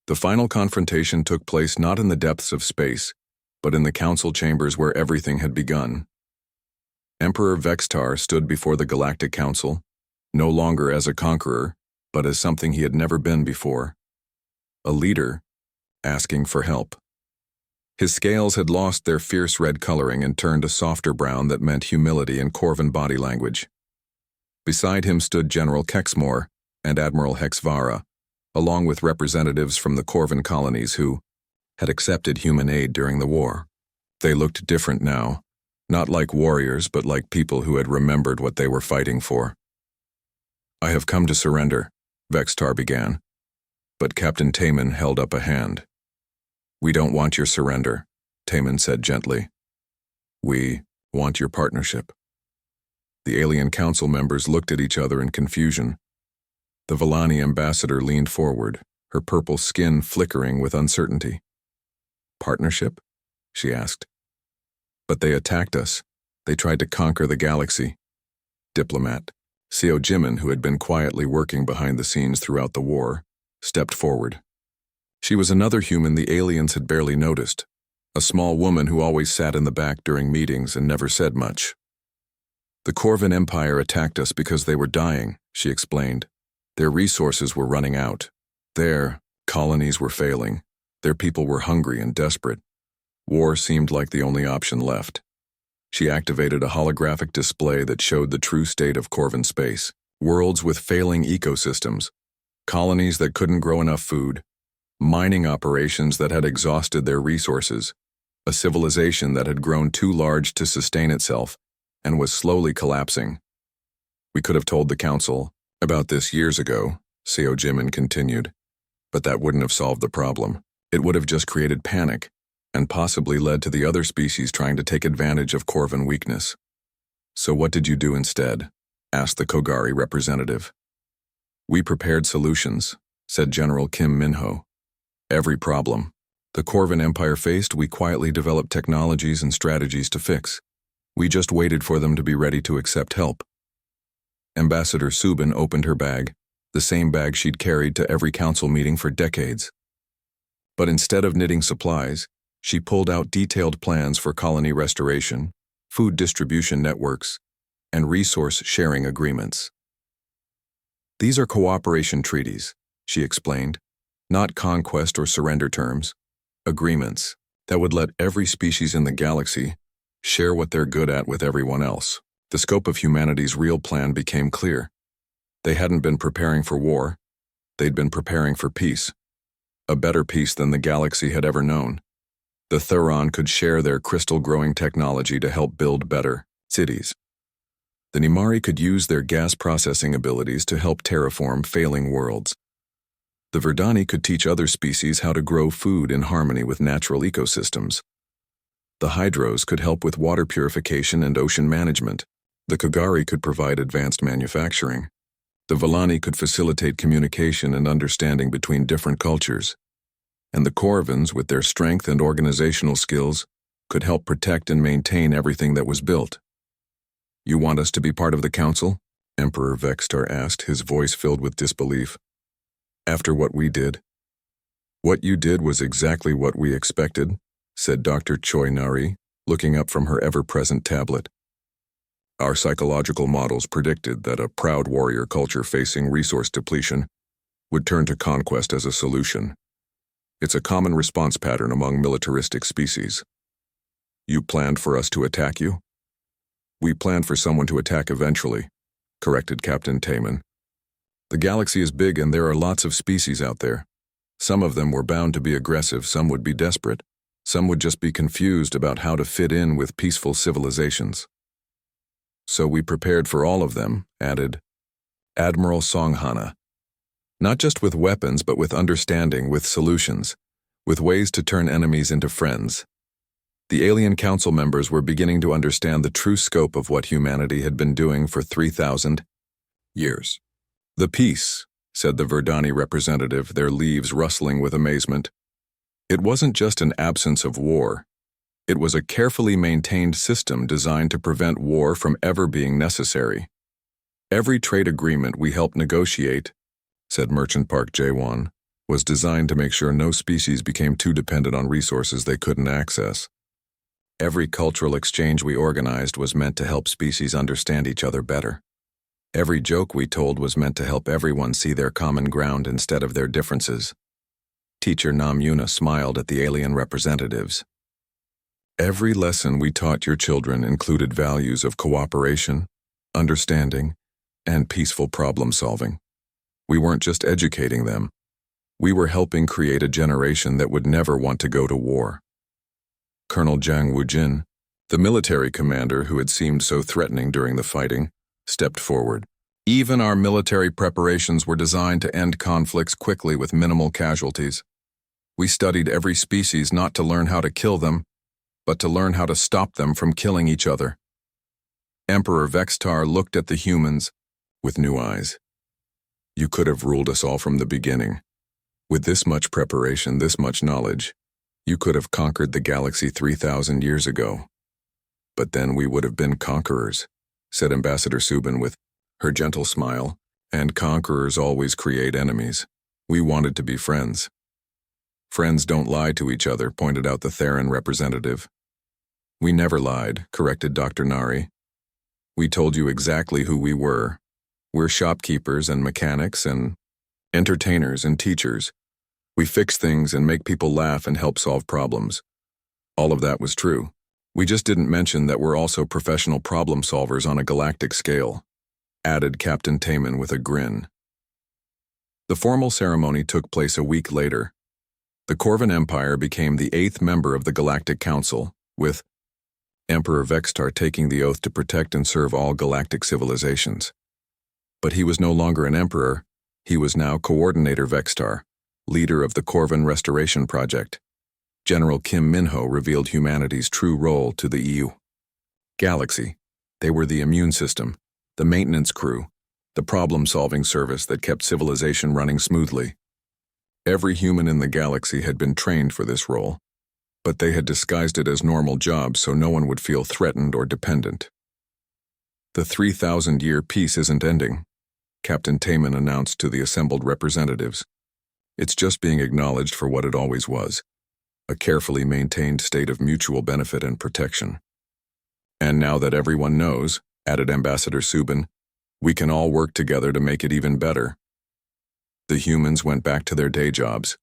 The final confrontation took place not in the depths of space, but in the council chambers where everything had begun. Emperor Vextar stood before the Galactic Council, no longer as a conqueror, but as something he had never been before. A leader, asking for help. His scales had lost their fierce red coloring and turned a softer brown that meant humility in Corvan body language. Beside him stood General Kexmore and Admiral Hexvara, along with representatives from the Corvan colonies who had accepted human aid during the war. They looked different now, not like warriors but like people who had remembered what they were fighting for. "I have come to surrender," Vextar began, but Captain Taman held up a hand. "We don't want your surrender," Taman said gently. "We want your partnership." The alien council members looked at each other in confusion. The Vellani ambassador leaned forward, her purple skin flickering with uncertainty. "Partnership?" she asked. "But they attacked us. They tried to conquer the galaxy." Diplomat Seo Jimin, who had been quietly working behind the scenes throughout the war, stepped forward. She was another human the aliens had barely noticed, a small woman who always sat in the back during meetings and never said much. "The Corvan Empire attacked us because they were dying," she explained. "Their resources were running out. Their colonies were failing. Their people were hungry and desperate. War seemed like the only option left." She activated a holographic display that showed the true state of Corvan space. Worlds with failing ecosystems, colonies that couldn't grow enough food, mining operations that had exhausted their resources, a civilization that had grown too large to sustain itself and was slowly collapsing. "We could have told the council about this years ago," Seo Jimin continued, "but that wouldn't have solved the problem. It would have just created panic and possibly led to the other species trying to take advantage of Corvan weakness." "So what did you do instead?" asked the Kogari representative. "We prepared solutions," said General Kim Minho. "Every problem the Corvan Empire faced, we quietly developed technologies and strategies to fix. We just waited for them to be ready to accept help." Ambassador Subin opened her bag, the same bag she'd carried to every council meeting for decades. But instead of knitting supplies, she pulled out detailed plans for colony restoration, food distribution networks, and resource-sharing agreements. "These are cooperation treaties," she explained, "not conquest or surrender terms. Agreements that would let every species in the galaxy share what they're good at with everyone else." The scope of humanity's real plan became clear. They hadn't been preparing for war. They'd been preparing for peace. A better peace than the galaxy had ever known. The Thuron could share their crystal-growing technology to help build better cities. The Nimari could use their gas-processing abilities to help terraform failing worlds. The Verdani could teach other species how to grow food in harmony with natural ecosystems. The Hydros could help with water purification and ocean management. The Kogari could provide advanced manufacturing. The Vellani could facilitate communication and understanding between different cultures. And the Corvans, with their strength and organizational skills, could help protect and maintain everything that was built. "You want us to be part of the council?" Emperor Vextar asked, his voice filled with disbelief. "After what we did?" "What you did was exactly what we expected," said Dr. Choi Nari, looking up from her ever-present tablet. "Our psychological models predicted that a proud warrior culture facing resource depletion would turn to conquest as a solution. It's a common response pattern among militaristic species. You planned for us to attack you?" "We planned for someone to attack eventually," corrected Captain Taman. "The galaxy is big and there are lots of species out there. Some of them were bound to be aggressive, some would be desperate. Some would just be confused about how to fit in with peaceful civilizations. So we prepared for all of them," added Admiral Songhana. "Not just with weapons, but with understanding, with solutions, with ways to turn enemies into friends." The alien council members were beginning to understand the true scope of what humanity had been doing for 3,000 years. "The peace," said the Verdani representative, their leaves rustling with amazement. "It wasn't just an absence of war. It was a carefully maintained system designed to prevent war from ever being necessary. Every trade agreement we helped negotiate," said Merchant Park Jaewon, was designed to make sure no species became too dependent on resources they couldn't access. Every cultural exchange we organized was meant to help species understand each other better. Every joke we told was meant to help everyone see their common ground instead of their differences. Teacher Nam Yuna smiled at the alien representatives. Every lesson we taught your children included values of cooperation, understanding, and peaceful problem-solving. We weren't just educating them. We were helping create a generation that would never want to go to war. Colonel Zhang Wujin, the military commander who had seemed so threatening during the fighting, stepped forward. Even our military preparations were designed to end conflicts quickly with minimal casualties. We studied every species not to learn how to kill them, but to learn how to stop them from killing each other. Emperor Vextar looked at the humans with new eyes. You could have ruled us all from the beginning. With this much preparation, this much knowledge, you could have conquered the galaxy 3,000 years ago. But then we would have been conquerors, said Ambassador Subin with her gentle smile, and conquerors always create enemies. We wanted to be friends. Friends don't lie to each other, pointed out the Theran representative. We never lied, corrected Dr. Nari. We told you exactly who we were. We're shopkeepers and mechanics and entertainers and teachers. We fix things and make people laugh and help solve problems. All of that was true. We just didn't mention that we're also professional problem solvers on a galactic scale, added Captain Taman with a grin. The formal ceremony took place a week later. The Corvan Empire became the 8th member of the Galactic Council, with Emperor Vextar taking the oath to protect and serve all galactic civilizations. But he was no longer an emperor, he was now Coordinator Vextar, leader of the Corvan Restoration Project. General Kim Minho revealed humanity's true role to the EU. Galaxy. They were the immune system, the maintenance crew, the problem-solving service that kept civilization running smoothly. Every human in the galaxy had been trained for this role, but they had disguised it as normal jobs so no one would feel threatened or dependent. The 3,000-year peace isn't ending, Captain Taman announced to the assembled representatives. It's just being acknowledged for what it always was, a carefully maintained state of mutual benefit and protection. And now that everyone knows, added Ambassador Subin, we can all work together to make it even better. The humans went back to their day jobs.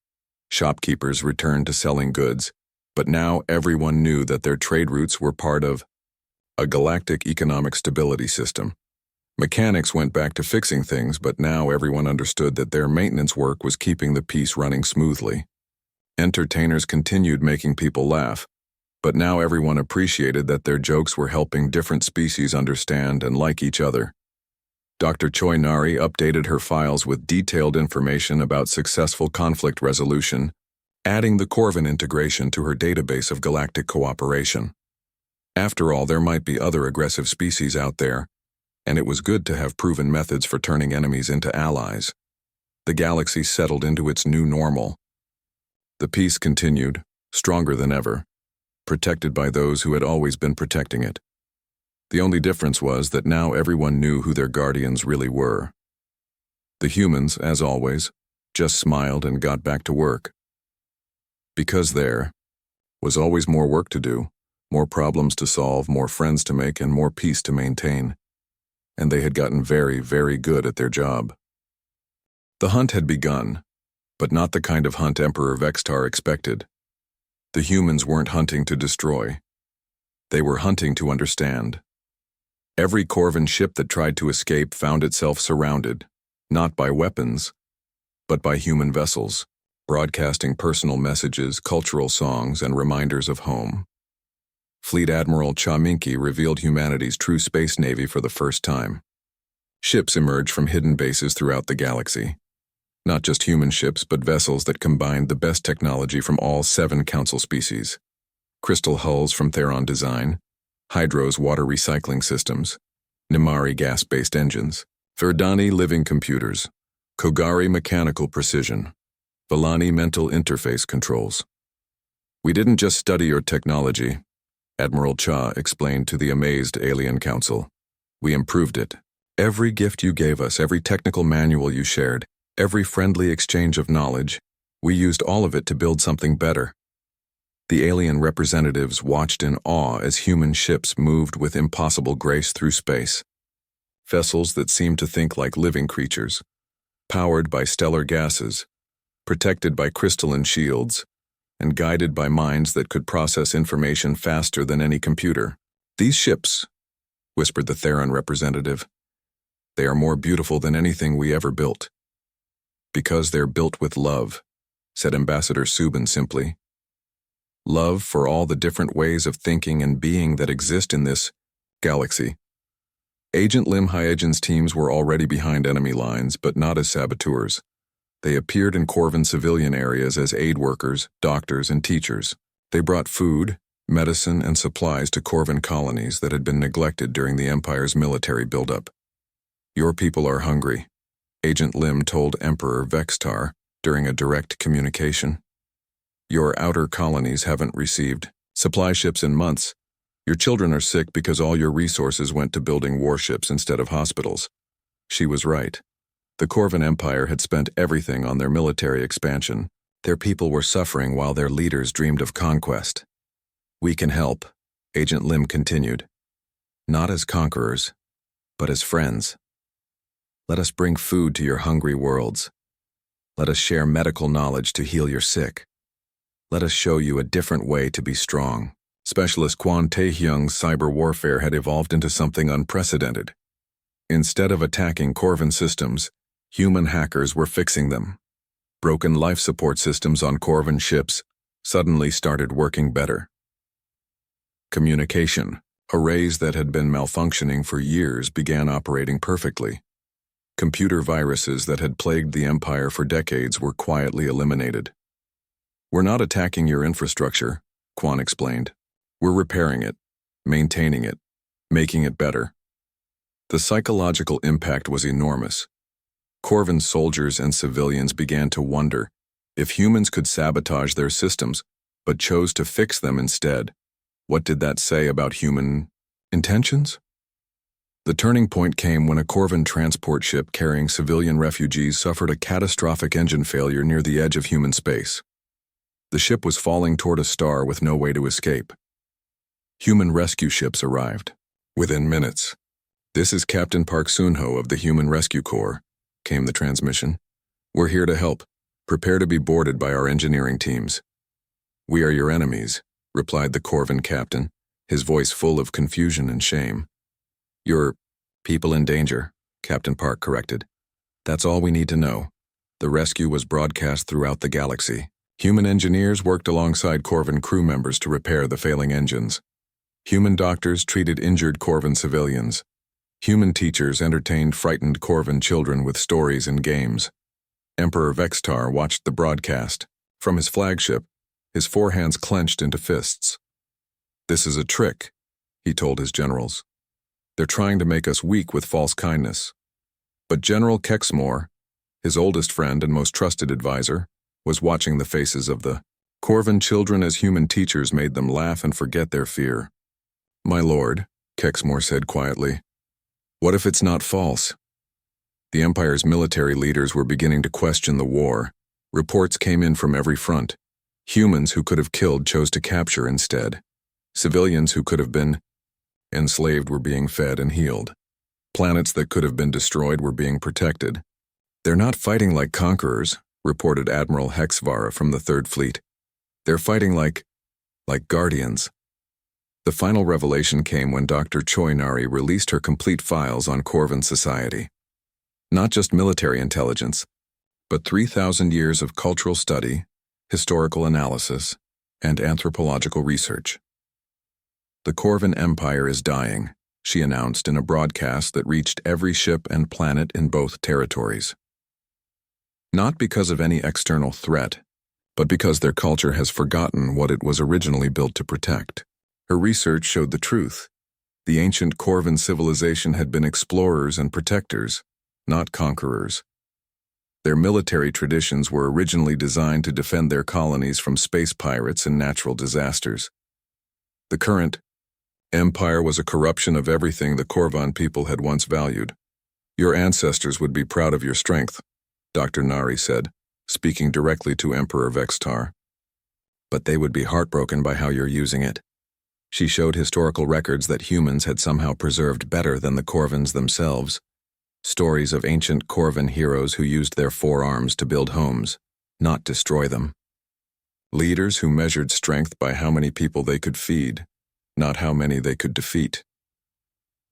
Shopkeepers returned to selling goods, but now everyone knew that their trade routes were part of a galactic economic stability system. Mechanics went back to fixing things, but now everyone understood that their maintenance work was keeping the peace running smoothly. Entertainers continued making people laugh, but now everyone appreciated that their jokes were helping different species understand and like each other. Dr. Choi Nari updated her files with detailed information about successful conflict resolution, adding the Corvan integration to her database of galactic cooperation. After all, there might be other aggressive species out there, and it was good to have proven methods for turning enemies into allies. The galaxy settled into its new normal. The peace continued, stronger than ever, protected by those who had always been protecting it. The only difference was that now everyone knew who their guardians really were. The humans, as always, just smiled and got back to work. Because there was always more work to do, more problems to solve, more friends to make, and more peace to maintain. And they had gotten very, very good at their job. The hunt had begun, but not the kind of hunt Emperor Vextar expected. The humans weren't hunting to destroy. They were hunting to understand. Every Corvan ship that tried to escape found itself surrounded, not by weapons, but by human vessels, broadcasting personal messages, cultural songs, and reminders of home. Fleet Admiral Cha Minky revealed humanity's true space navy for the first time. Ships emerged from hidden bases throughout the galaxy. Not just human ships, but vessels that combined the best technology from all 7 council species. Crystal hulls from Theron Design, Hydro's water recycling systems, Nimari gas-based engines, Verdani living computers, Kogari mechanical precision, Valani mental interface controls. We didn't just study your technology, Admiral Cha explained to the amazed Alien Council. We improved it. Every gift you gave us, every technical manual you shared, every friendly exchange of knowledge, We used all of it to build something better. The alien representatives watched in awe as human ships moved with impossible grace through space. Vessels that seemed to think like living creatures, powered by stellar gases, protected by crystalline shields, and guided by minds that could process information faster than any computer. "These ships," whispered the Theron representative, "they are more beautiful than anything we ever built." "Because they're built with love," said Ambassador Subin simply. "Love for all the different ways of thinking and being that exist in this galaxy." Agent Lim Hyejin's teams were already behind enemy lines, but not as saboteurs. They appeared in Corvin civilian areas as aid workers, doctors, and teachers. They brought food, medicine, and supplies to Corvin colonies that had been neglected during the Empire's military buildup. "Your people are hungry," Agent Lim told Emperor Vextar during a direct communication. "Your outer colonies haven't received supply ships in months. Your children are sick because all your resources went to building warships instead of hospitals." She was right. The Corvin Empire had spent everything on their military expansion. Their people were suffering while their leaders dreamed of conquest. "We can help," Agent Lim continued. "Not as conquerors, but as friends. Let us bring food to your hungry worlds. Let us share medical knowledge to heal your sick. Let us show you a different way to be strong." Specialist Quan Taehyung's cyber warfare had evolved into something unprecedented. Instead of attacking Corvin systems, human hackers were fixing them. Broken life support systems on Corvin ships suddenly started working better. Communication. Arrays that had been malfunctioning for years began operating perfectly. Computer viruses that had plagued the Empire for decades were quietly eliminated. "We're not attacking your infrastructure," Quan explained. "We're repairing it, maintaining it, making it better." The psychological impact was enormous. Corvin soldiers and civilians began to wonder if humans could sabotage their systems, but chose to fix them instead. What did that say about human intentions? The turning point came when a Corvin transport ship carrying civilian refugees suffered a catastrophic engine failure near the edge of human space. The ship was falling toward a star with no way to escape. Human rescue ships arrived. Within minutes. "This is Captain Park Soon-ho of the Human Rescue Corps," came the transmission. "We're here to help. Prepare to be boarded by our engineering teams." "We are your enemies," replied the Corvin captain, his voice full of confusion and shame. "Your people in danger," Captain Park corrected. "That's all we need to know." The rescue was broadcast throughout the galaxy. Human engineers worked alongside Corvin crew members to repair the failing engines. Human doctors treated injured Corvin civilians. Human teachers entertained frightened Corvin children with stories and games. Emperor Vextar watched the broadcast. From his flagship, his four hands clenched into fists. "This is a trick," he told his generals. "They're trying to make us weak with false kindness." But General Kexmore, his oldest friend and most trusted advisor, was watching the faces of the Corvin children as human teachers made them laugh and forget their fear. "My lord," Kexmore said quietly, "what if it's not false?" The Empire's military leaders were beginning to question the war. Reports came in from every front. Humans who could have killed chose to capture instead. Civilians who could have been enslaved were being fed and healed. Planets that could have been destroyed were being protected. "They're not fighting like conquerors," reported Admiral Hexvara from the Third Fleet. "They're fighting like guardians." The final revelation came when Dr. Choi Nari released her complete files on Corvin society. Not just military intelligence, but 3,000 years of cultural study, historical analysis, and anthropological research. "The Corvin Empire is dying," she announced in a broadcast that reached every ship and planet in both territories. Not because of any external threat, but because their culture has forgotten what it was originally built to protect. Her research showed the truth. The ancient Corvin civilization had been explorers and protectors, not conquerors. Their military traditions were originally designed to defend their colonies from space pirates and natural disasters. The current empire was a corruption of everything the Corvan people had once valued. "Your ancestors would be proud of your strength," Dr. Nari said, speaking directly to Emperor Vextar. "But they would be heartbroken by how you're using it." She showed historical records that humans had somehow preserved better than the Corvins themselves. Stories of ancient Corvin heroes who used their forearms to build homes, not destroy them. Leaders who measured strength by how many people they could feed, not how many they could defeat.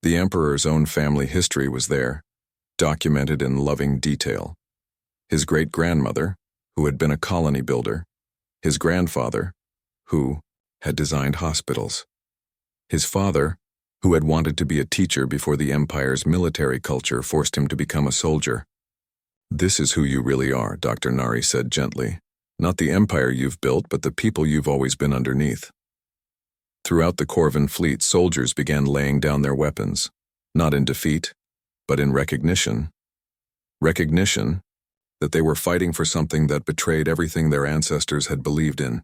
The Emperor's own family history was there, documented in loving detail. His great-grandmother, who had been a colony builder. His grandfather, who had designed hospitals. His father, who had wanted to be a teacher before the Empire's military culture forced him to become a soldier. "This is who you really are," Dr. Nari said gently. "Not the empire you've built, but the people you've always been underneath." Throughout the Corvin fleet, soldiers began laying down their weapons, not in defeat, but in recognition. Recognition that they were fighting for something that betrayed everything their ancestors had believed in.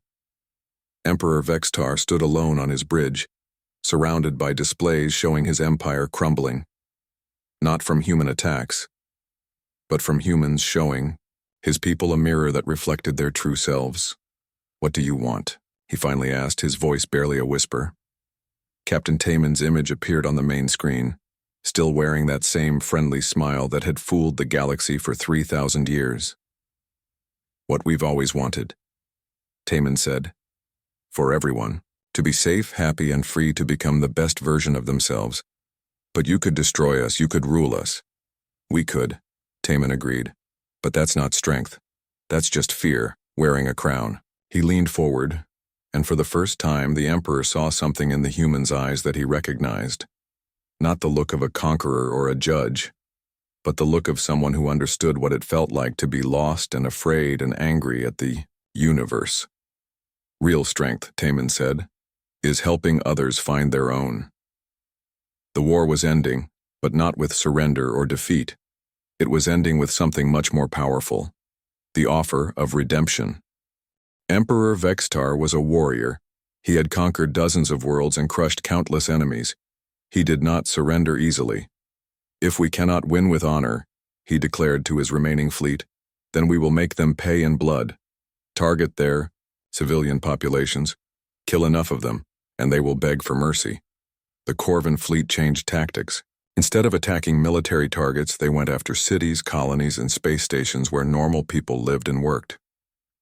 Emperor Vextar stood alone on his bridge, surrounded by displays showing his empire crumbling. Not from human attacks, but from humans showing his people a mirror that reflected their true selves. "What do you want?" he finally asked, his voice barely a whisper. Captain Taman's image appeared on the main screen, still wearing that same friendly smile that had fooled the galaxy for 3,000 years. "What we've always wanted," Taman said. "For everyone, to be safe, happy, and free to become the best version of themselves. But you could destroy us, you could rule us." "We could," Taman agreed. "But that's not strength. That's just fear, wearing a crown." He leaned forward, and for the first time the Emperor saw something in the human's eyes that he recognized. Not the look of a conqueror or a judge, but the look of someone who understood what it felt like to be lost and afraid and angry at the universe. "Real strength," Taman said, "is helping others find their own." The war was ending, but not with surrender or defeat. It was ending with something much more powerful, the offer of redemption. Emperor Vextar was a warrior. He had conquered dozens of worlds and crushed countless enemies. He did not surrender easily. "If we cannot win with honor," he declared to his remaining fleet, "then we will make them pay in blood. Target their civilian populations, kill enough of them, and they will beg for mercy." The Corvin fleet changed tactics. Instead of attacking military targets, they went after cities, colonies, and space stations where normal people lived and worked.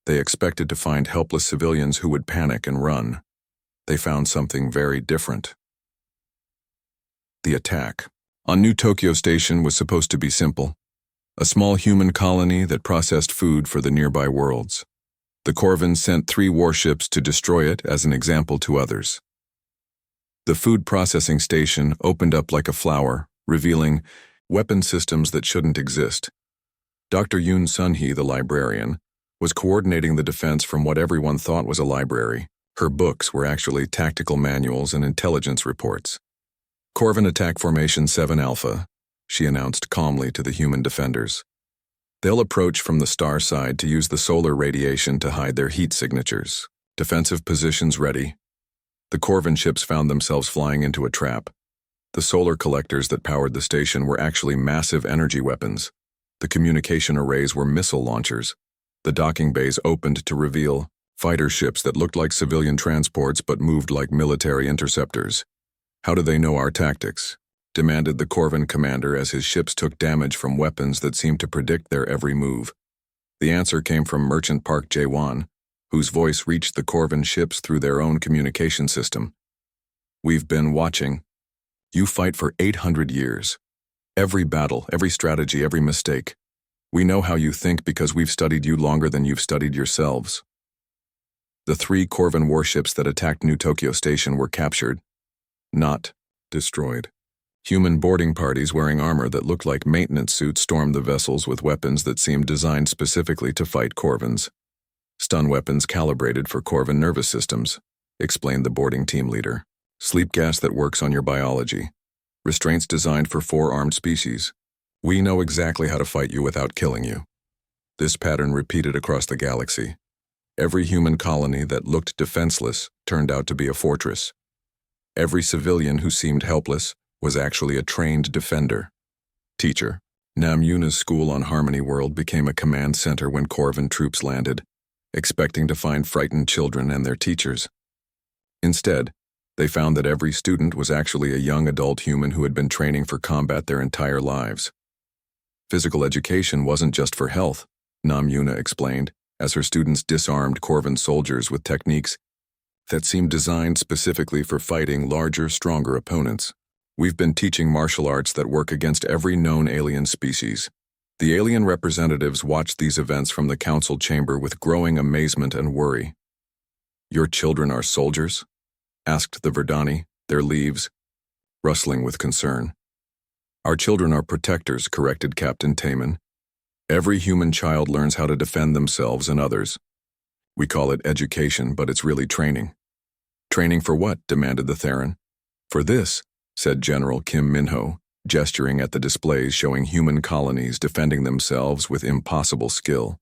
They expected to find helpless civilians who would panic and run. They found something very different. The attack on New Tokyo Station was supposed to be simple. A small human colony that processed food for the nearby worlds. The Corvins sent 3 warships to destroy it as an example to others. The food processing station opened up like a flower, revealing weapon systems that shouldn't exist. Dr. Yoon Sun-hee, the librarian, was coordinating the defense from what everyone thought was a library. Her books were actually tactical manuals and intelligence reports. "Corvin Attack Formation 7 Alpha," she announced calmly to the human defenders. "They'll approach from the star side to use the solar radiation to hide their heat signatures. Defensive positions ready." The Corvin ships found themselves flying into a trap. The solar collectors that powered the station were actually massive energy weapons. The communication arrays were missile launchers. The docking bays opened to reveal fighter ships that looked like civilian transports but moved like military interceptors. "How do they know our tactics?" demanded the Corvin commander as his ships took damage from weapons that seemed to predict their every move. The answer came from Merchant Park Jae-won, whose voice reached the Corvin ships through their own communication system. "We've been watching. You fight for 800 years. Every battle, every strategy, every mistake. We know how you think because we've studied you longer than you've studied yourselves." The 3 Corvin warships that attacked New Tokyo Station were captured, not destroyed. Human boarding parties wearing armor that looked like maintenance suits stormed the vessels with weapons that seemed designed specifically to fight Corvins. "Stun weapons calibrated for Corvin nervous systems," explained the boarding team leader. "Sleep gas that works on your biology. Restraints designed for 4-armed species. We know exactly how to fight you without killing you." This pattern repeated across the galaxy. Every human colony that looked defenseless turned out to be a fortress. Every civilian who seemed helpless was actually a trained defender. "Teacher," Namuna's school on Harmony World became a command center when Corvan troops landed, expecting to find frightened children and their teachers. Instead, they found that every student was actually a young adult human who had been training for combat their entire lives. Physical education wasn't just for health, Namuna explained, as her students disarmed Corvan soldiers with techniques that seemed designed specifically for fighting larger, stronger opponents. We've been teaching martial arts that work against every known alien species. The alien representatives watched these events from the council chamber with growing amazement and worry. "Your children are soldiers?" asked the Verdani, their leaves rustling with concern. "Our children are protectors," corrected Captain Taman. "Every human child learns how to defend themselves and others. We call it education, but it's really training." "Training for what?" demanded the Theron. "For this," said General Kim Minho, gesturing at the displays showing human colonies defending themselves with impossible skill.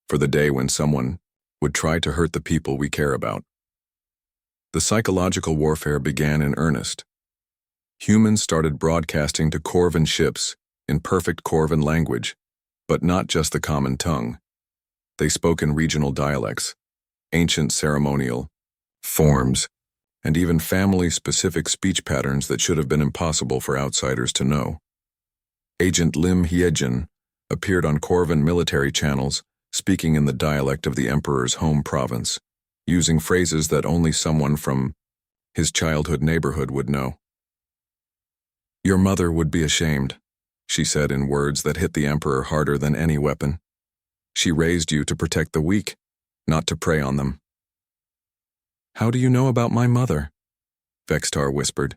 "For the day when someone would try to hurt the people we care about." The psychological warfare began in earnest. Humans started broadcasting to Corvan ships in perfect Corvan language, but not just the common tongue. They spoke in regional dialects, ancient ceremonial forms, and even family-specific speech patterns that should have been impossible for outsiders to know. Agent Lim Hyejin appeared on Corvan military channels, speaking in the dialect of the Emperor's home province, using phrases that only someone from his childhood neighborhood would know. "Your mother would be ashamed," she said in words that hit the Emperor harder than any weapon. "She raised you to protect the weak, not to prey on them." "How do you know about my mother?" Vextar whispered,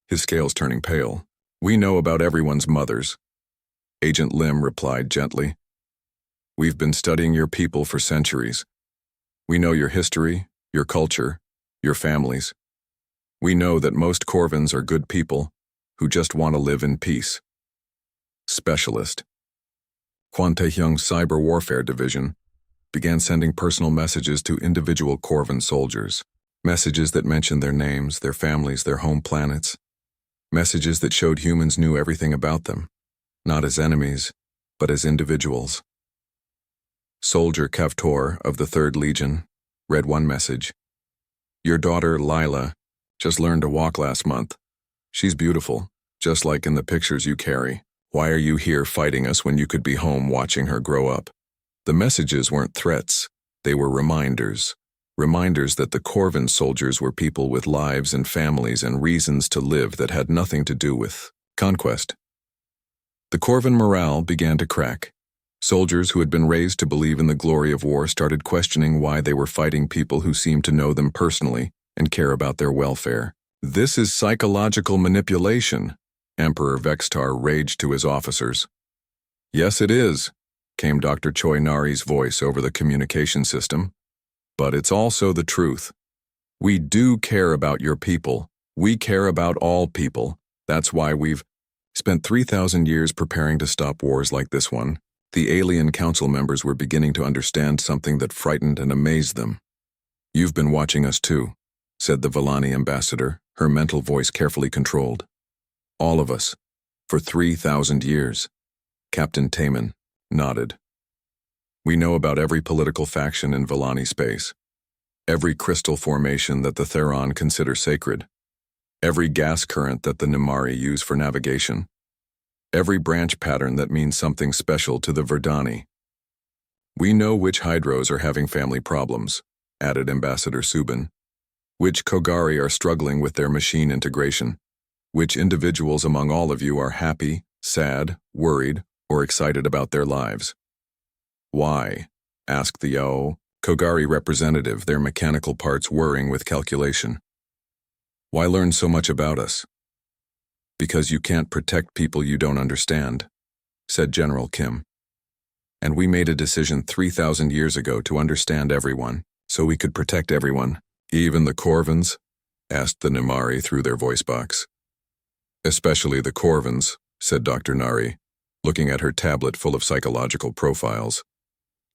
his scales turning pale. "We know about everyone's mothers," Agent Lim replied gently. "We've been studying your people for centuries. We know your history, your culture, your families. We know that most Corvans are good people who just want to live in peace." Specialist. Quan Taehyung's Cyber Warfare Division began sending personal messages to individual Corvan soldiers, messages that mentioned their names, their families, their home planets, messages that showed humans knew everything about them, not as enemies, but as individuals. Soldier Kavtor of the 3rd Legion read one message. "Your daughter, Lila, just learned to walk last month. She's beautiful, just like in the pictures you carry. Why are you here fighting us when you could be home watching her grow up?" The messages weren't threats, they were reminders. Reminders that the Corvan soldiers were people with lives and families and reasons to live that had nothing to do with conquest. The Corvan morale began to crack. Soldiers who had been raised to believe in the glory of war started questioning why they were fighting people who seemed to know them personally and care about their welfare. "This is psychological manipulation," Emperor Vextar raged to his officers. "Yes, it is," came Dr. Choi Nari's voice over the communication system. "But it's also the truth. We do care about your people. We care about all people. That's why we've spent 3,000 years preparing to stop wars like this one." The alien council members were beginning to understand something that frightened and amazed them. "You've been watching us too," said the Villani ambassador, her mental voice carefully controlled. "All of us. For 3,000 years. Captain Taman nodded. "We know about every political faction in Villani space. Every crystal formation that the Theron consider sacred. Every gas current that the Nimari use for navigation. Every branch pattern that means something special to the Verdani. We know which Hydros are having family problems," added Ambassador Subin. "Which Kogari are struggling with their machine integration. Which individuals among all of you are happy, sad, worried, or excited about their lives." "Why?" asked the Yao Kogari representative, their mechanical parts whirring with calculation. "Why learn so much about us?" "Because you can't protect people you don't understand," said General Kim. "And we made a decision 3,000 years ago to understand everyone, so we could protect everyone." "Even the Corvans?" asked the Nimari through their voice box. "Especially the Corvans," said Dr. Nari, looking at her tablet full of psychological profiles.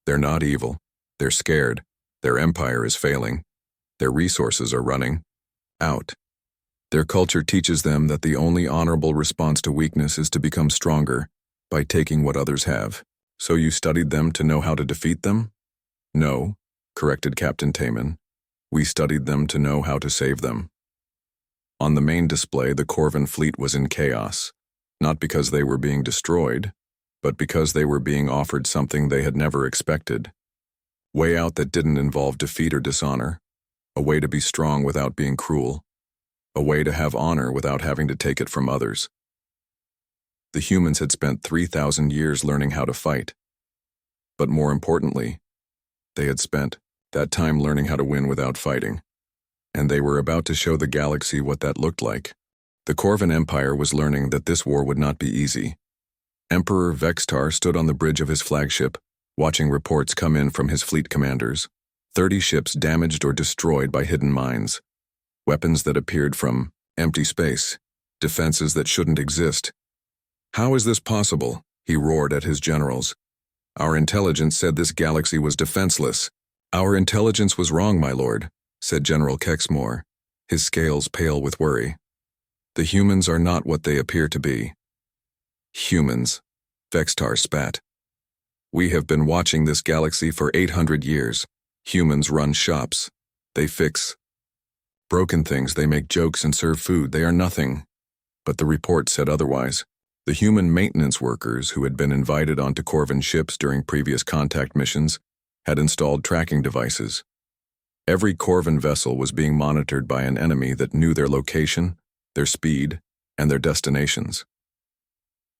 "They're not evil. They're scared. Their empire is failing. Their resources are running out. Their culture teaches them that the only honorable response to weakness is to become stronger, By taking what others have. So you studied them to know how to defeat them? No, corrected Captain Taman. We studied them to know how to save them. On the main display, the Corvan fleet was in chaos, not because they were being destroyed, but because they were being offered something they had never expected. Way out that didn't involve defeat or dishonor, a way to be strong without being cruel, a way to have honor without having to take it from others. The humans had spent 3,000 years learning how to fight. But more importantly, they had spent that time learning how to win without fighting. And they were about to show the galaxy what that looked like. The Corvan Empire was learning that this war would not be easy. Emperor Vextar stood on the bridge of his flagship, watching reports come in from his fleet commanders. 30 ships damaged or destroyed by hidden mines. Weapons that appeared from empty space. Defenses that shouldn't exist. How is this possible? He roared at his generals. Our intelligence said this galaxy was defenseless. Our intelligence was wrong, my lord, said General Kexmore, his scales pale with worry. The humans are not what they appear to be. Humans, Vextar spat. We have been watching this galaxy for 800 years. Humans run shops. They fix broken things, they make jokes and serve food. They are nothing. But the report said otherwise. The human maintenance workers who had been invited onto Corvan ships during previous contact missions had installed tracking devices. Every Corvan vessel was being monitored by an enemy that knew their location, their speed, and their destinations.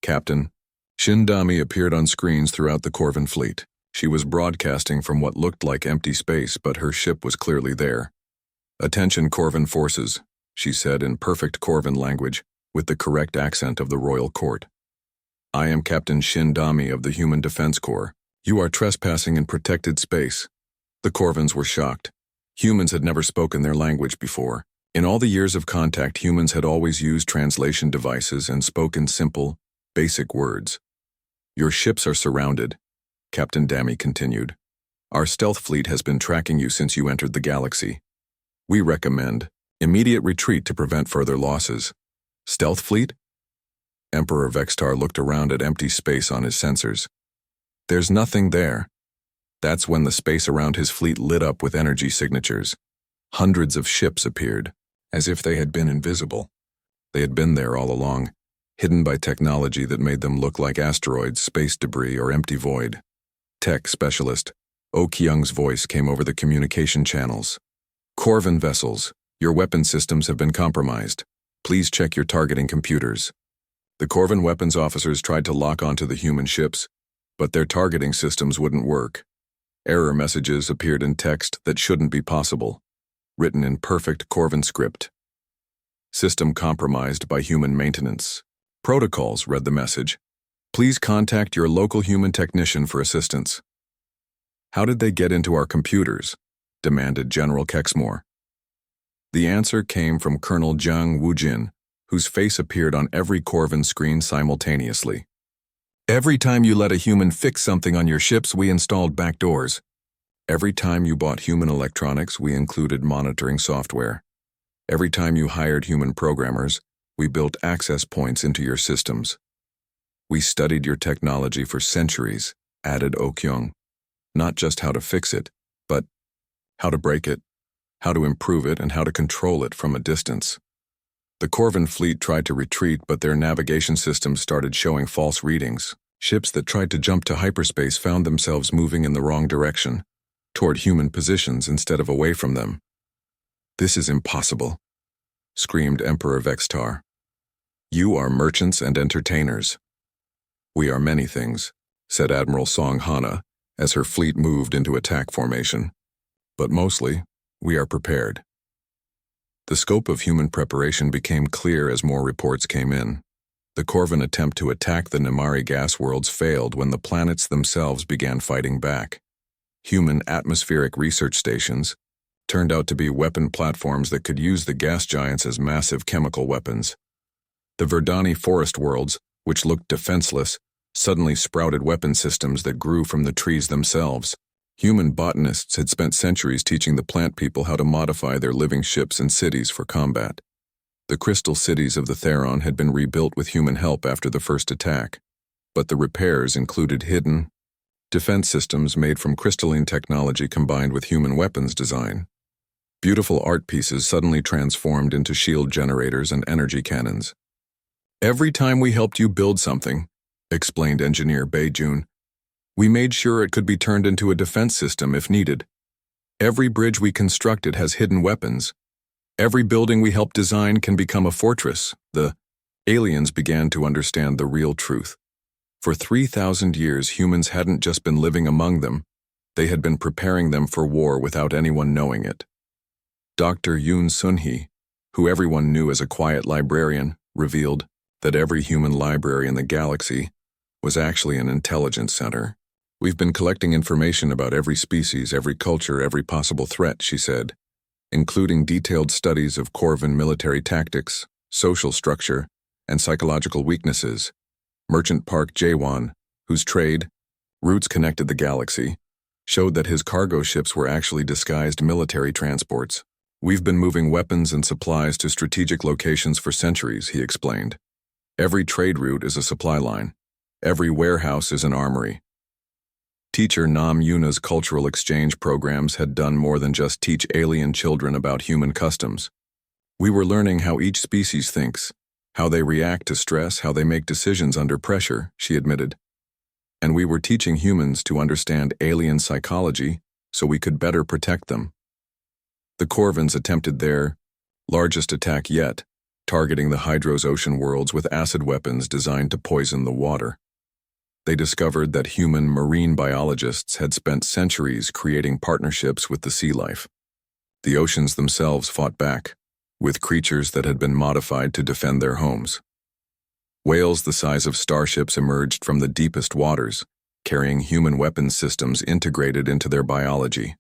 Captain Shindami appeared on screens throughout the Corvan fleet. She was broadcasting from what looked like empty space, but her ship was clearly there. Attention Corvan forces, she said in perfect Corvan language, with the correct accent of the royal court. I am Captain Shindami of the Human Defense Corps. You are trespassing in protected space. The Corvans were shocked. Humans had never spoken their language before. In all the years of contact, humans had always used translation devices and spoken simple, basic words. Your ships are surrounded, Captain Dami continued. Our stealth fleet has been tracking you since you entered the galaxy. We recommend immediate retreat to prevent further losses. Stealth fleet? Emperor Vextar looked around at empty space on his sensors. There's nothing there. That's when the space around his fleet lit up with energy signatures. Hundreds of ships appeared, as if they had been invisible. They had been there all along, hidden by technology that made them look like asteroids, space debris, or empty void. Tech specialist Oh Kyung's voice came over the communication channels. Corvan vessels, your weapon systems have been compromised. Please check your targeting computers. The Corvan weapons officers tried to lock onto the human ships, but their targeting systems wouldn't work. Error messages appeared in text that shouldn't be possible, written in perfect Corvan script. System compromised by human maintenance. Protocols, read the message. Please contact your local human technician for assistance. How did they get into our computers? Demanded General Kexmore. The answer came from Colonel Jiang Wujin, whose face appeared on every Corvan screen simultaneously. Every time you let a human fix something on your ships, we installed backdoors. Every time you bought human electronics, we included monitoring software. Every time you hired human programmers, we built access points into your systems. We studied your technology for centuries, added Oh Kyung. Not just how to fix it, but how to break it, how to improve it, and how to control it from a distance. The Corvan fleet tried to retreat, but their navigation systems started showing false readings. Ships that tried to jump to hyperspace found themselves moving in the wrong direction, toward human positions instead of away from them. This is impossible, screamed Emperor Vextar. You are merchants and entertainers. We are many things, said Admiral Song Hana as her fleet moved into attack formation. But mostly, we are prepared. The scope of human preparation became clear as more reports came in. The Corvan attempt to attack the Namari gas worlds failed when the planets themselves began fighting back. Human atmospheric research stations turned out to be weapon platforms that could use the gas giants as massive chemical weapons. The Verdani forest worlds, which looked defenseless, suddenly sprouted weapon systems that grew from the trees themselves. Human botanists had spent centuries teaching the plant people how to modify their living ships and cities for combat. The crystal cities of the Theron had been rebuilt with human help after the first attack. but the repairs included hidden defense systems made from crystalline technology combined with human weapons design. Beautiful art pieces suddenly transformed into shield generators and energy cannons. "Every time we helped you build something," explained engineer Beijun, "we made sure it could be turned into a defense system if needed. Every bridge we constructed has hidden weapons. Every building we helped design can become a fortress." The aliens began to understand the real truth. For 3,000 years, humans hadn't just been living among them, they had been preparing them for war without anyone knowing it. Dr. Yoon Sun-hee, who everyone knew as a quiet librarian, revealed that every human library in the galaxy was actually an intelligence center. "We've been collecting information about every species, every culture, every possible threat," she said, including detailed studies of Corvan military tactics, social structure, and psychological weaknesses. Merchant Park Jaewon, whose trade routes connected the galaxy, showed that his cargo ships were actually disguised military transports. "We've been moving weapons and supplies to strategic locations for centuries," he explained. "Every trade route is a supply line. Every warehouse is an armory." Teacher Nam Yuna's cultural exchange programs had done more than just teach alien children about human customs. "We were learning how each species thinks, how they react to stress, how they make decisions under pressure," she admitted. "And we were teaching humans to understand alien psychology so we could better protect them." The Corvans attempted their largest attack yet, targeting the Hydros ocean worlds with acid weapons designed to poison the water. They discovered that human marine biologists had spent centuries creating partnerships with the sea life. The oceans themselves fought back, with creatures that had been modified to defend their homes. Whales the size of starships emerged from the deepest waters, carrying human weapons systems integrated into their biology.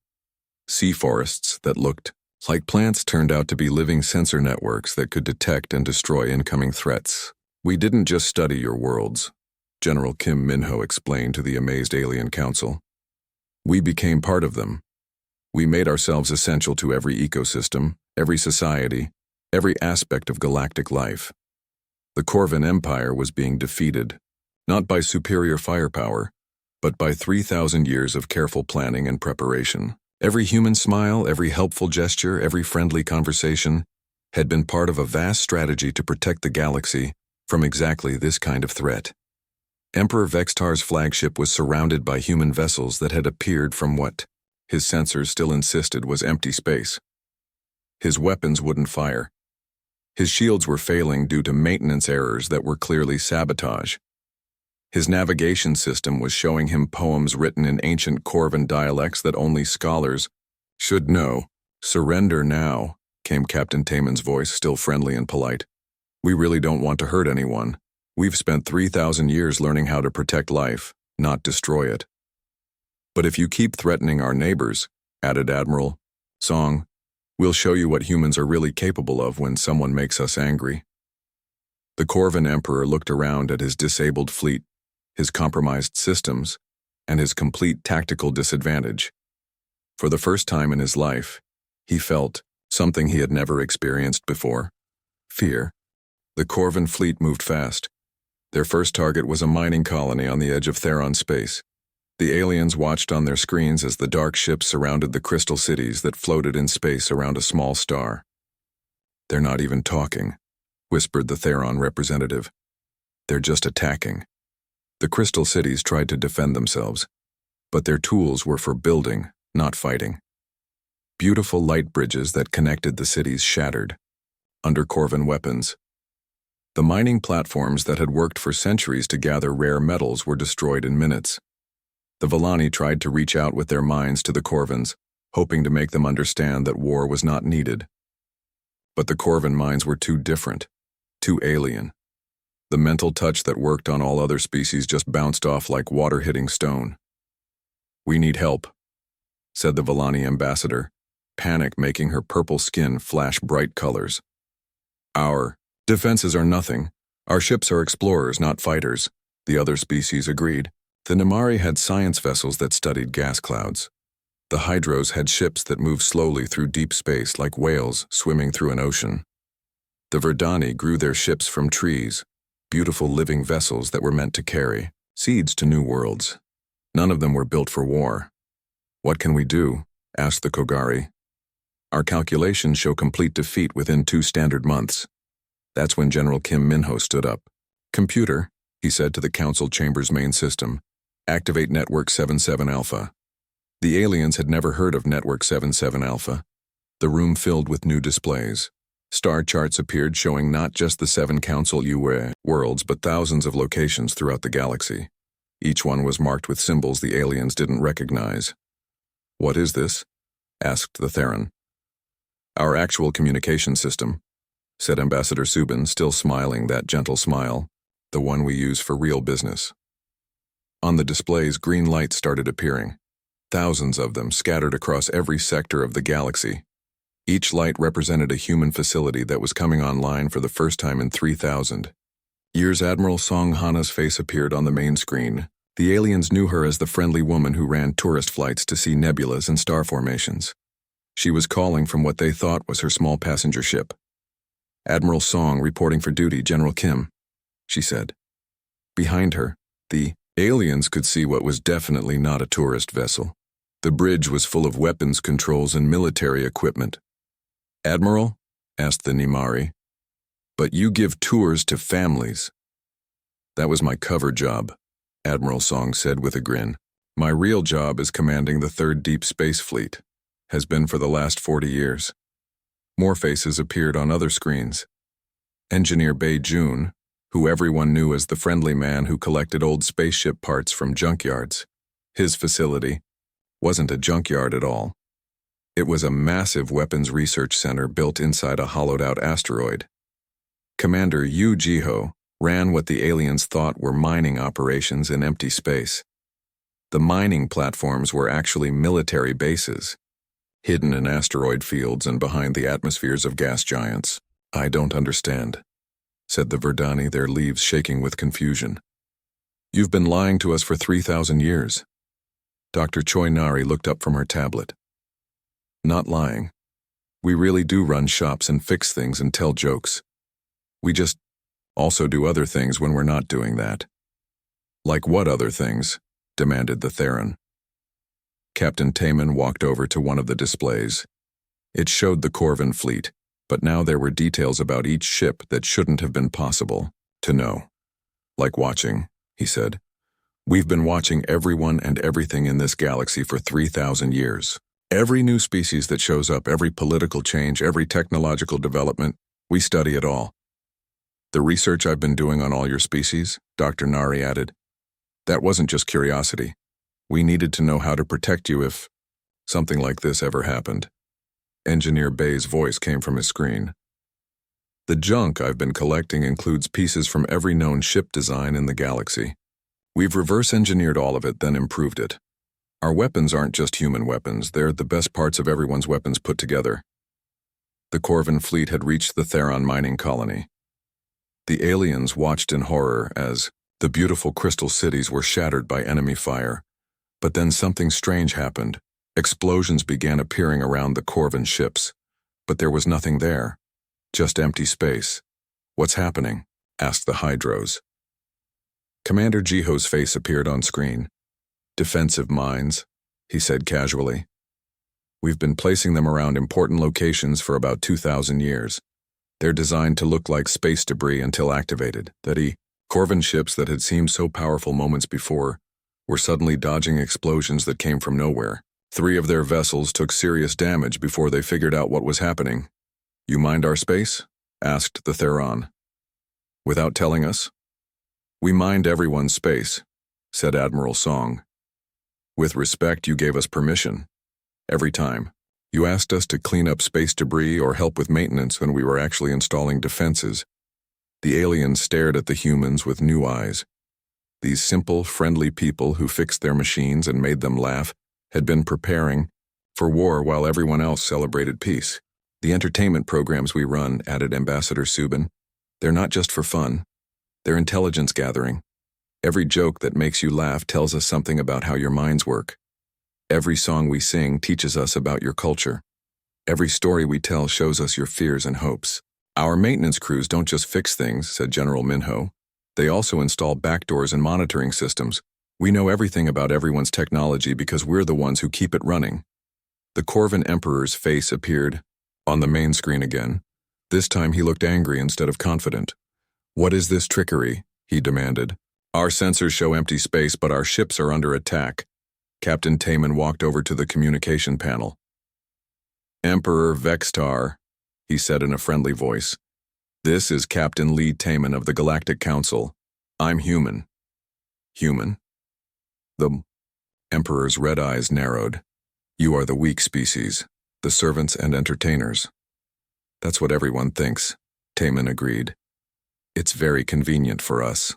Sea forests that looked like plants turned out to be living sensor networks that could detect and destroy incoming threats. "We didn't just study your worlds," General Kim Minho explained to the amazed Alien Council. "We became part of them. We made ourselves essential to every ecosystem, every society, every aspect of galactic life." The Corvan Empire was being defeated, not by superior firepower, but by 3,000 years of careful planning and preparation. Every human smile, every helpful gesture, every friendly conversation had been part of a vast strategy to protect the galaxy from exactly this kind of threat. Emperor Vextar's flagship was surrounded by human vessels that had appeared from what his sensors still insisted was empty space. His weapons wouldn't fire. His shields were failing due to maintenance errors that were clearly sabotage. His navigation system was showing him poems written in ancient Corvan dialects that only scholars should know. "Surrender now," came Captain Taman's voice, still friendly and polite. "We really don't want to hurt anyone. We've spent 3,000 years learning how to protect life, not destroy it." "But if you keep threatening our neighbors," added Admiral Song, "we'll show you what humans are really capable of when someone makes us angry." The Corvan Emperor looked around at his disabled fleet, his compromised systems, and his complete tactical disadvantage. For the first time in his life, he felt something he had never experienced before: fear. The Corvan fleet moved fast. Their first target was a mining colony on the edge of Theron space. The aliens watched on their screens as the dark ships surrounded the crystal cities that floated in space around a small star. "They're not even talking," whispered the Theron representative. "They're just attacking." The crystal cities tried to defend themselves, but their tools were for building, not fighting. Beautiful light bridges that connected the cities shattered under Corvan weapons. The mining platforms that had worked for centuries to gather rare metals were destroyed in minutes. The Villani tried to reach out with their minds to the Corvans, hoping to make them understand that war was not needed. But the Corvan minds were too different, too alien. The mental touch that worked on all other species just bounced off like water hitting stone. "We need help," said the Villani ambassador, panic making her purple skin flash bright colors. "Our defenses are nothing. Our ships are explorers, not fighters," the other species agreed. The Namari had science vessels that studied gas clouds. The Hydros had ships that moved slowly through deep space like whales swimming through an ocean. The Verdani grew their ships from trees, beautiful living vessels that were meant to carry. Seeds to new worlds. None of them were built for war. What can we do? Asked the Kogari. Our calculations show complete defeat within 2 standard months. That's when General Kim Minho stood up. Computer, he said to the council chamber's main system, activate Network 77 Alpha. The aliens had never heard of Network 77 Alpha. The room filled with new displays. Star charts appeared showing not just the 7 Council UA worlds but thousands of locations throughout the galaxy. Each one was marked with symbols the aliens didn't recognize. What is this? Asked the Theron. Our actual communication system, said Ambassador Subin, still smiling that gentle smile, the one we use for real business. On the displays, green lights started appearing, thousands of them scattered across every sector of the galaxy. Each light represented a human facility that was coming online for the first time in 3,000 years. Admiral Song Hana's face appeared on the main screen. The aliens knew her as the friendly woman who ran tourist flights to see nebulas and star formations. She was calling from what they thought was her small passenger ship. Admiral Song reporting for duty, General Kim, she said. Behind her, the aliens could see what was definitely not a tourist vessel. The bridge was full of weapons controls and military equipment. Admiral? Asked the Nimari. But you give tours to families. That was my cover job, Admiral Song said with a grin. My real job is commanding the 3rd Deep Space Fleet. Has been for the last 40 years. More faces appeared on other screens. Engineer Bei Jun, who everyone knew as the friendly man who collected old spaceship parts from junkyards. His facility wasn't a junkyard at all. It was a massive weapons research center built inside a hollowed-out asteroid. Commander Yu Jiho ran what the aliens thought were mining operations in empty space. The mining platforms were actually military bases, hidden in asteroid fields and behind the atmospheres of gas giants. I don't understand, said the Verdani, their leaves shaking with confusion. You've been lying to us for 3,000 years. Dr. Choi Nari looked up from her tablet. Not lying. We really do run shops and fix things and tell jokes. We just also do other things when we're not doing that. Like what other things? Demanded the Theron. Captain Taman walked over to one of the displays. It showed the Corvin fleet, but now there were details about each ship that shouldn't have been possible to know. Like watching, he said. We've been watching everyone and everything in this galaxy for 3,000 years. Every new species that shows up, every political change, every technological development, we study it all. The research I've been doing on all your species, Dr. Nari added, that wasn't just curiosity. We needed to know how to protect you if something like this ever happened. Engineer Bei's voice came from his screen. The junk I've been collecting includes pieces from every known ship design in the galaxy. We've reverse-engineered all of it, then improved it. Our weapons aren't just human weapons, they're the best parts of everyone's weapons put together. The Corvin fleet had reached the Theron mining colony. The aliens watched in horror as the beautiful crystal cities were shattered by enemy fire. But then something strange happened. Explosions began appearing around the Corvin ships. But there was nothing there. Just empty space. What's happening? Asked the Hydros. Commander Jiho's face appeared on screen. Defensive mines, he said casually. We've been placing them around important locations for about 2,000 years. They're designed to look like space debris until activated. Corvin ships that had seemed so powerful moments before were suddenly dodging explosions that came from nowhere. 3 of their vessels took serious damage before they figured out what was happening. You mined our space? Asked the Theron. Without telling us? We mined everyone's space, said Admiral Song. With respect, you gave us permission. Every time. You asked us to clean up space debris or help with maintenance when we were actually installing defenses. The aliens stared at the humans with new eyes. These simple, friendly people who fixed their machines and made them laugh had been preparing for war while everyone else celebrated peace. The entertainment programs we run, added Ambassador Subin, they're not just for fun. They're intelligence gathering. Every joke that makes you laugh tells us something about how your minds work. Every song we sing teaches us about your culture. Every story we tell shows us your fears and hopes. Our maintenance crews don't just fix things, said General Minho. They also install backdoors and monitoring systems. We know everything about everyone's technology because we're the ones who keep it running. The Corvan Emperor's face appeared on the main screen again. This time he looked angry instead of confident. "What is this trickery?" he demanded. "Our sensors show empty space, but our ships are under attack." Captain Taman walked over to the communication panel. "Emperor Vextar," he said in a friendly voice. "This is Captain Lee Taman of the Galactic Council. I'm human." "Human?" The Emperor's red eyes narrowed. "You are the weak species, the servants and entertainers." "That's what everyone thinks," Taman agreed. "It's very convenient for us."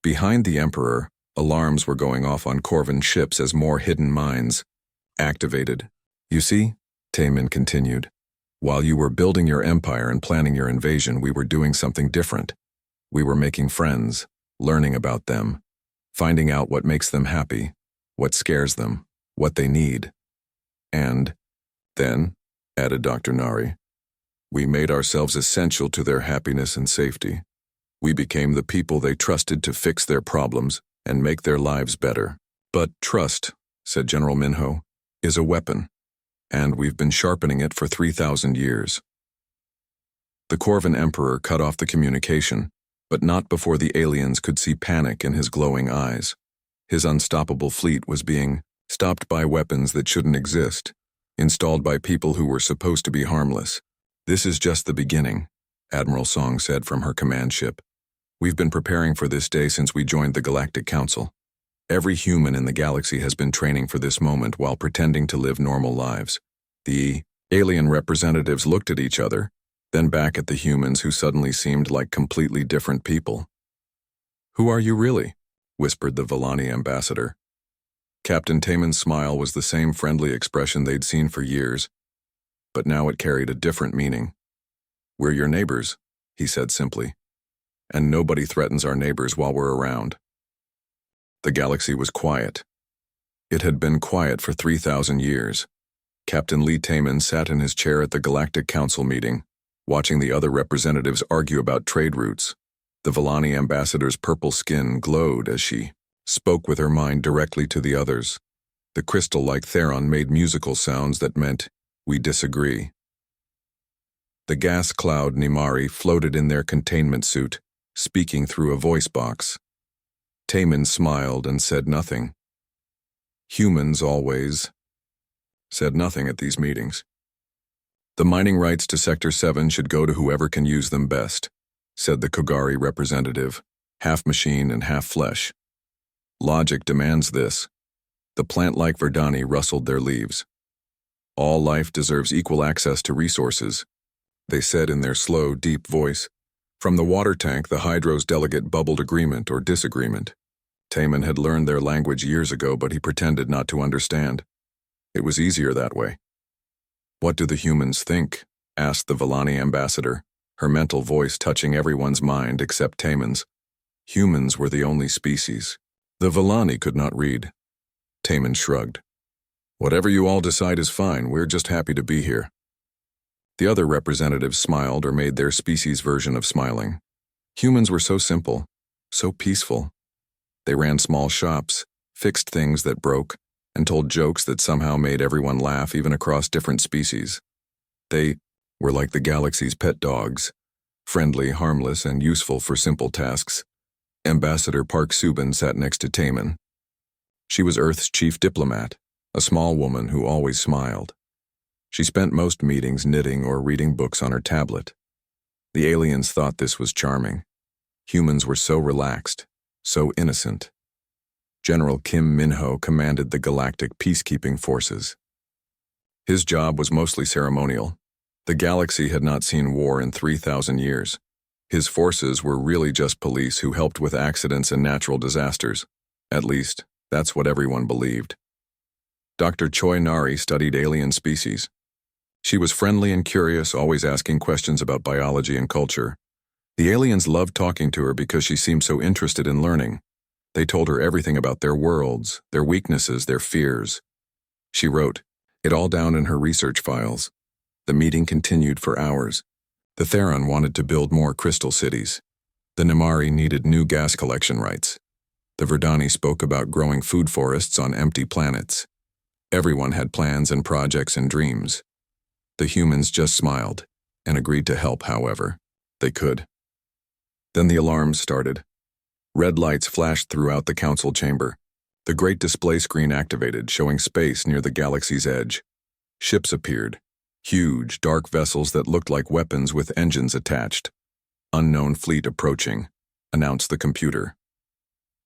Behind the Emperor, alarms were going off on Corvan ships as more hidden mines activated. "You see," Taman continued, "while you were building your empire and planning your invasion, we were doing something different. We were making friends, learning about them, finding out what makes them happy, what scares them, what they need. And then," added Dr. Nari, "we made ourselves essential to their happiness and safety. We became the people they trusted to fix their problems and make their lives better." "But trust," said General Minho, "is a weapon, and we've been sharpening it for 3,000 years. The Corvan Emperor cut off the communication, but not before the aliens could see panic in his glowing eyes. His unstoppable fleet was being stopped by weapons that shouldn't exist, installed by people who were supposed to be harmless. "This is just the beginning," Admiral Song said from her command ship. "We've been preparing for this day since we joined the Galactic Council. Every human in the galaxy has been training for this moment while pretending to live normal lives." The alien representatives looked at each other, then back at the humans who suddenly seemed like completely different people. "Who are you really?" whispered the Villani ambassador. Captain Taman's smile was the same friendly expression they'd seen for years, but now it carried a different meaning. "We're your neighbors," he said simply. "And nobody threatens our neighbors while we're around." The galaxy was quiet. It had been quiet for 3,000 years. Captain Lee Taman sat in his chair at the Galactic Council meeting, watching the other representatives argue about trade routes. The Villani ambassador's purple skin glowed as she spoke with her mind directly to the others. The crystal-like Theron made musical sounds that meant, "We disagree." The gas cloud Nimari floated in their containment suit, speaking through a voice box. Taman smiled and said nothing. Humans always said nothing at these meetings. "The mining rights to Sector 7 should go to whoever can use them best," said the Kogari representative, half machine and half flesh. "Logic demands this." The plant-like Verdani rustled their leaves. "All life deserves equal access to resources," they said in their slow, deep voice. From the water tank, the Hydro's delegate bubbled agreement or disagreement. Taman had learned their language years ago, but he pretended not to understand. It was easier that way. "What do the humans think?" asked the Villani ambassador, her mental voice touching everyone's mind except Taman's. Humans were the only species. The Villani could not read. Taman shrugged. "Whatever you all decide is fine, we're just happy to be here." The other representatives smiled or made their species' version of smiling. Humans were so simple, so peaceful. They ran small shops, fixed things that broke, and told jokes that somehow made everyone laugh even across different species. They were like the galaxy's pet dogs, friendly, harmless, and useful for simple tasks. Ambassador Park Subin sat next to Taman. She was Earth's chief diplomat, a small woman who always smiled. She spent most meetings knitting or reading books on her tablet. The aliens thought this was charming. Humans were so relaxed, so innocent. General Kim Minho commanded the Galactic Peacekeeping Forces. His job was mostly ceremonial. The galaxy had not seen war in 3,000 years. His forces were really just police who helped with accidents and natural disasters. At least, that's what everyone believed. Dr. Choi Nari studied alien species. She was friendly and curious, always asking questions about biology and culture. The aliens loved talking to her because she seemed so interested in learning. They told her everything about their worlds, their weaknesses, their fears. She wrote it all down in her research files. The meeting continued for hours. The Theron wanted to build more crystal cities. The Nimari needed new gas collection rights. The Verdani spoke about growing food forests on empty planets. Everyone had plans and projects and dreams. The humans just smiled and agreed to help however they could. Then the alarms started. Red lights flashed throughout the council chamber. The great display screen activated, showing space near the galaxy's edge. Ships appeared, huge, dark vessels that looked like weapons with engines attached. Unknown fleet approaching, announced the computer.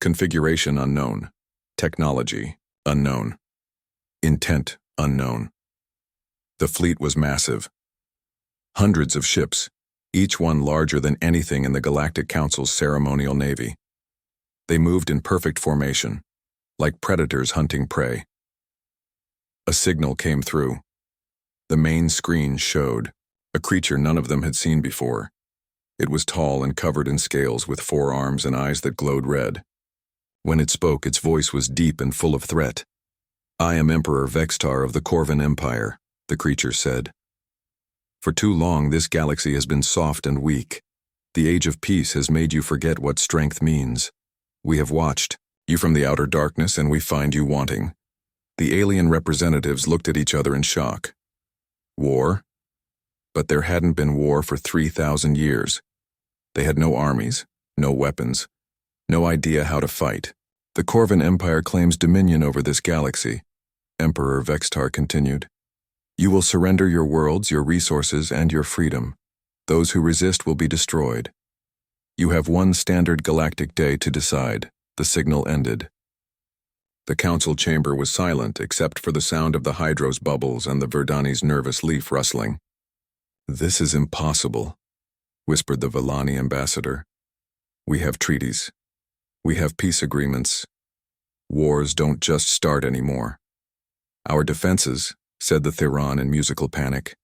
Configuration unknown. Technology unknown. Intent unknown. The fleet was massive. Hundreds of ships, each one larger than anything in the Galactic Council's ceremonial navy. They moved in perfect formation, like predators hunting prey. A signal came through. The main screen showed a creature none of them had seen before. It was tall and covered in scales with 4 arms and eyes that glowed red. When it spoke, its voice was deep and full of threat. "I am Emperor Vextar of the Corvan Empire," the creature said. "For too long, this galaxy has been soft and weak. The age of peace has made you forget what strength means. We have watched you from the outer darkness, and we find you wanting." The alien representatives looked at each other in shock. War? But there hadn't been war for 3,000 years. They had no armies, no weapons, no idea how to fight. "The Corvan Empire claims dominion over this galaxy," Emperor Vextar continued. "You will surrender your worlds, your resources, and your freedom. Those who resist will be destroyed. You have one standard galactic day to decide." The signal ended. The council chamber was silent except for the sound of the hydro's bubbles and the Verdani's nervous leaf rustling. "This is impossible," whispered the Vellani ambassador. "We have treaties. We have peace agreements. Wars don't just start anymore." "Our defenses," said the Theron in musical panic.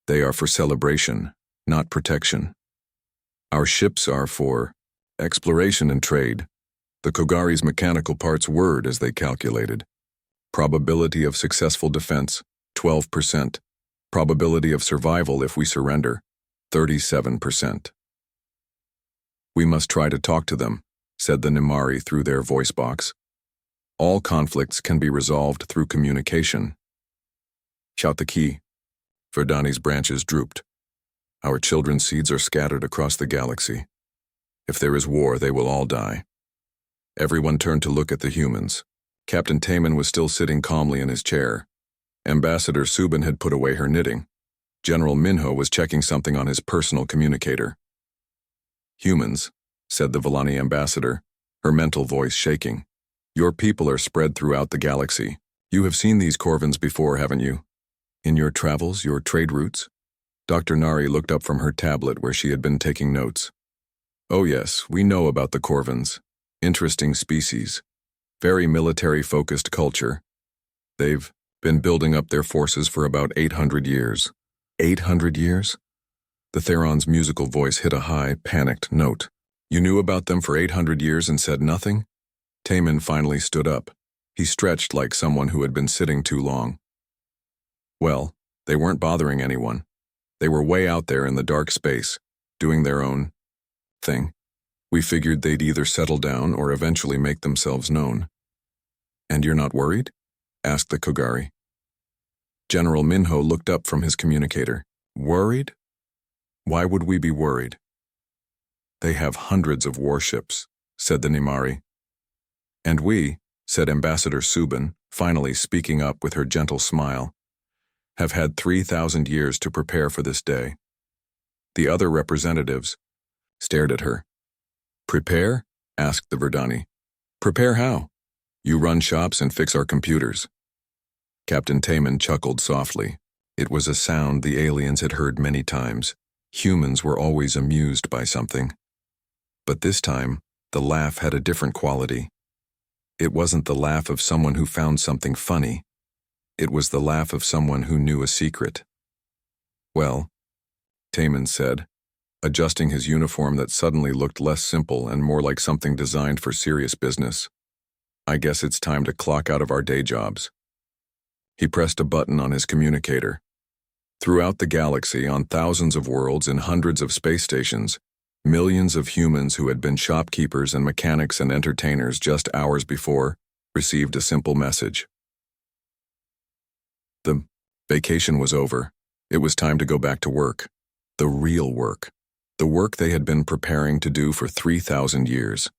"They are for celebration, not protection. Our ships are for exploration and trade." The Kogari's mechanical parts whirred as they calculated. Probability of successful defense, 12%. Probability of survival if we surrender, 37%. "We must try to talk to them," said the Nimari through their voice box. "All conflicts can be resolved through communication." "Shout the key." Verdani's branches drooped. "Our children's seeds are scattered across the galaxy. If there is war, they will all die." Everyone turned to look at the humans. Captain Taman was still sitting calmly in his chair. Ambassador Subin had put away her knitting. General Minho was checking something on his personal communicator. "Humans," said the Vellani ambassador, her mental voice shaking. "Your people are spread throughout the galaxy. You have seen these Corvans before, haven't you? In your travels, your trade routes?" Dr. Nari looked up from her tablet where she had been taking notes. "Oh yes, we know about the Corvans. Interesting species. Very military-focused culture. They've been building up their forces for about 800 years. 800 years? The Theron's musical voice hit a high, panicked note. "You knew about them for 800 years and said nothing?" Taman finally stood up. He stretched like someone who had been sitting too long. "Well, they weren't bothering anyone. They were way out there in the dark space, doing their own thing. We figured they'd either settle down or eventually make themselves known." "And you're not worried?" asked the Kogari. General Minho looked up from his communicator. "Worried? Why would we be worried?" "They have hundreds of warships," said the Nimari. "And we," said Ambassador Subin, finally speaking up with her gentle smile, "have had 3,000 years to prepare for this day." The other representatives stared at her. "Prepare?" asked the Verdani. "Prepare how? You run shops and fix our computers." Captain Taman chuckled softly. It was a sound the aliens had heard many times. Humans were always amused by something. But this time, the laugh had a different quality. It wasn't the laugh of someone who found something funny. It was the laugh of someone who knew a secret. "Well," Taman said, adjusting his uniform that suddenly looked less simple and more like something designed for serious business, "I guess it's time to clock out of our day jobs." He pressed a button on his communicator. Throughout the galaxy, on thousands of worlds and hundreds of space stations, Millions of humans who had been shopkeepers and mechanics and entertainers just hours before received a simple message. The vacation was over. It was time to go back to work. The real work. The work they had been preparing to do for 3,000 years.